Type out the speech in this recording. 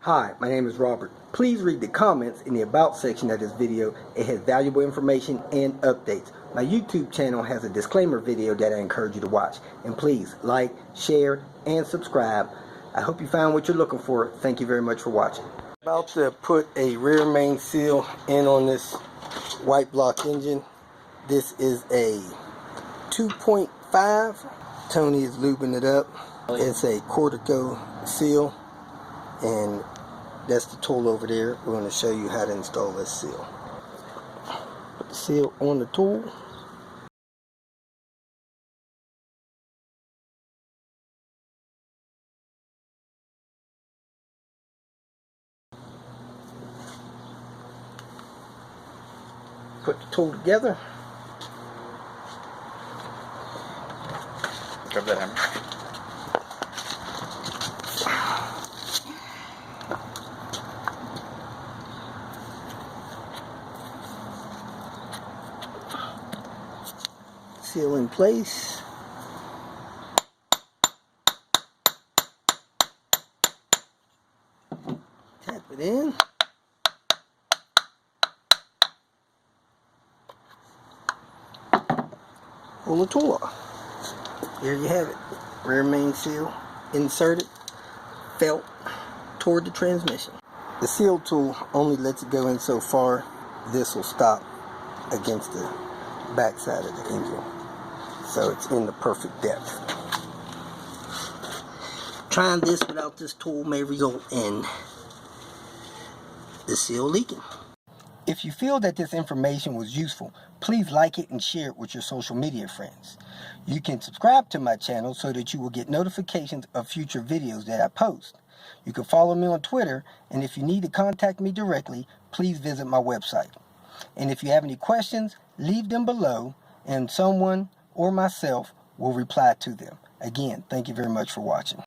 Hi, my name is Robert. Please read the comments in the About section of this video. It has valuable information and updates. My YouTube channel has a disclaimer video that I encourage you to watch. And please like, share, and subscribe. I hope you found what you're looking for. Thank you very much for watching. About to put a rear main seal in on this white block engine. This is a 2.5. Tony is lubing it up. It's a Cortico seal, and that's the tool over there. We're going to show you how to install this seal. Put the seal on the tool. Put the tool together. Grab that hammer. Seal in place. Tap it in. Pull the tool off. There you have it. Rear main seal inserted, felt toward the transmission. The seal tool only lets it go in so far. This will stop against the back side of the engine, so it's in the perfect depth. Trying this without this tool may result in the seal leaking. If you feel that this information was useful, please like it and share it with your social media friends. You can subscribe to my channel so that you will get notifications of future videos that I post. You can follow me on Twitter, and if you need to contact me directly, please visit my website. And if you have any questions, leave them below, and someone or myself will reply to them. Again, thank you very much for watching.